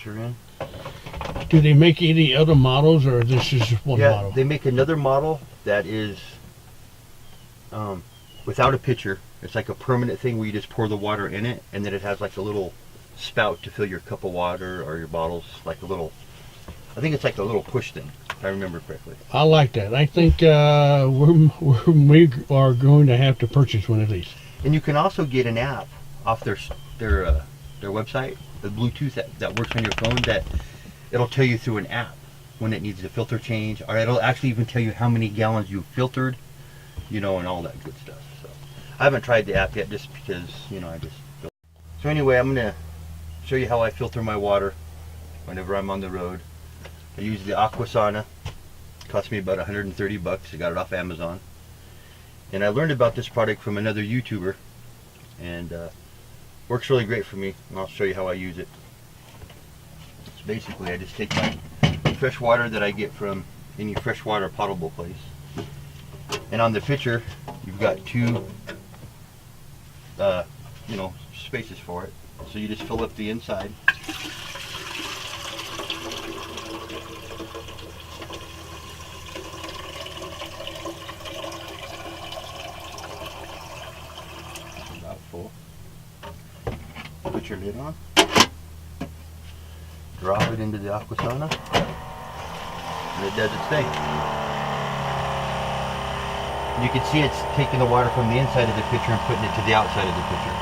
filter in. Do they make any other models, or this is just one model? Yeah, they make another model that is without a pitcher. It's like a permanent thing where you just pour the water in it, and then it has like a little spout to fill your cup of water or your bottles, like a little, I think it's like a little push thing, if I remember correctly. I like that. I think we are going to have to purchase one of these. And you can also get an app off their website, the Bluetooth that works on your phone, that it'll tell you through an app when it needs a filter change, or it'll actually even tell you how many gallons you've filtered, you know, and all that good stuff. So I haven't tried the app yet, just because, you know, I just filter. So anyway, I'm gonna show you how I filter my water whenever I'm on the road. I use the Aquasana. It cost me about 130 bucks. I got it off Amazon. And I learned about this product from another YouTuber, and works really great for me, and I'll show you how I use it. So basically, I just take my fresh water that I get from any freshwater potable place, and on the pitcher, you've got two, you know, spaces for it. So you just fill up the inside. About full. Put your lid on. Drop it into the Aquasana, and it does its thing. You can see it's taking the water from the inside of the pitcher and putting it to the outside of the pitcher.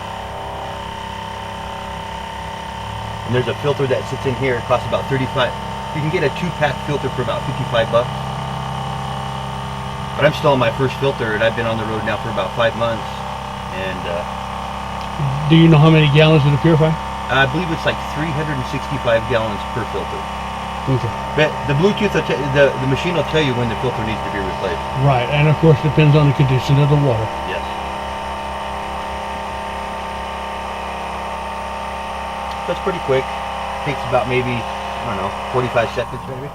And there's a filter that sits in here. It costs about 35. You can get a 2-pack filter for about 55 bucks. But I'm still on my first filter, and I've been on the road now for about 5 months. And do you know how many gallons it'll purify? I believe it's like 365 gallons per filter. Okay. But the Bluetooth, the machine will tell you when the filter needs to be replaced. Right, and of course depends on the condition of the water. Yes. So it's pretty quick. Takes about maybe, I don't know, 45 seconds maybe.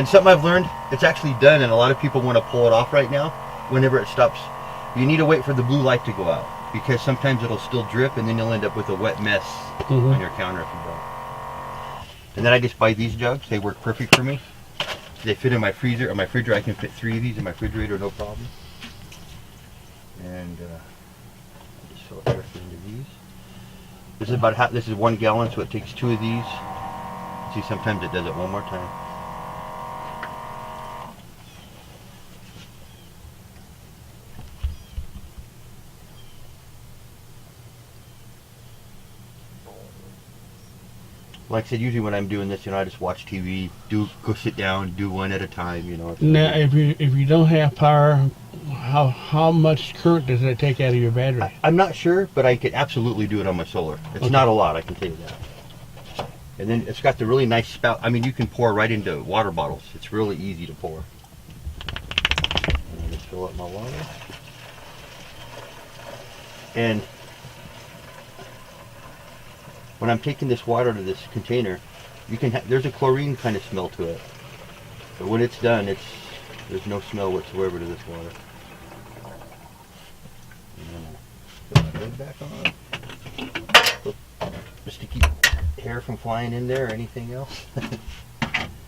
And something I've learned, it's actually done, and a lot of people want to pull it off right now whenever it stops. You need to wait for the blue light to go out, because sometimes it'll still drip, and then you'll end up with a wet mess on your counter if you don't. And then I just buy these jugs. They work perfect for me. They fit in my freezer. In my refrigerator, I can fit 3 of these in my refrigerator, no problem. And I just fill it directly into these. This is about half. This is 1 gallon, so it takes 2 of these. See, sometimes it does it one more time. Like I said, usually when I'm doing this, you know, I just watch TV, go sit down, do one at a time, you know. Now, if you don't have power, how much current does that take out of your battery? I'm not sure, but I could absolutely do it on my solar. It's not a lot, I can tell you that. And then it's got the really nice spout. I mean, you can pour right into water bottles. It's really easy to pour. And I just fill up my water. And when I'm taking this water to this container, you can there's a chlorine kind of smell to it. But when it's done, there's no smell whatsoever to this water. And then I put my lid back on, just to keep hair from flying in there or anything else.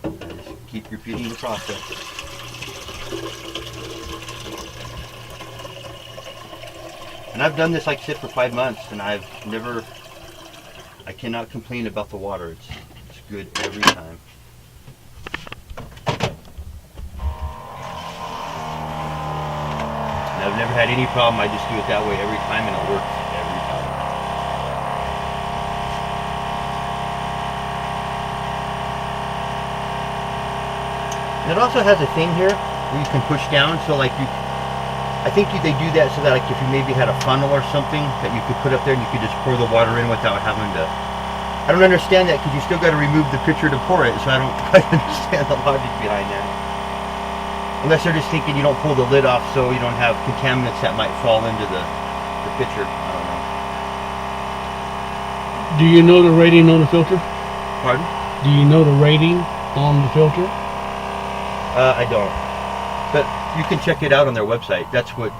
Just keep repeating the process. And I've done this, like I said, for 5 months, and I cannot complain about the water. It's good every time. And I've never had any problem. I just do it that way every time, and it works every time. And it also has a thing here where you can push down, so like I think they do that so that, like, if you maybe had a funnel or something that you could put up there, and you could just pour the water in without having to. I don't understand that, because you still got to remove the pitcher to pour it, so I don't quite understand the logic behind that. Unless they're just thinking you don't pull the lid off so you don't have contaminants that might fall into the pitcher. I don't know. Do you know the rating on the filter? Pardon? Do you know the rating on the filter? I don't. But you can check it out on their website. That's what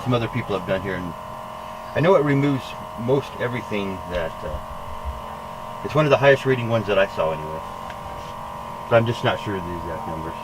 some other people have done here. And I know it removes most everything that It's one of the highest rating ones that I saw anyway. But I'm just not sure of the exact numbers.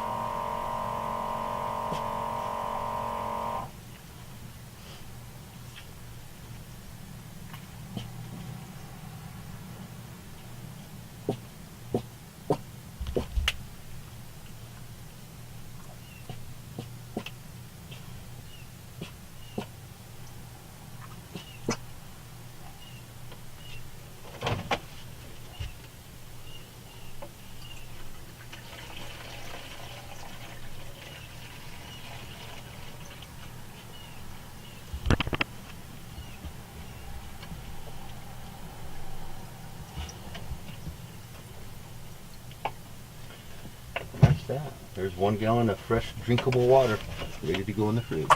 That's that. There's 1 gallon of fresh drinkable water ready to go in the fridge.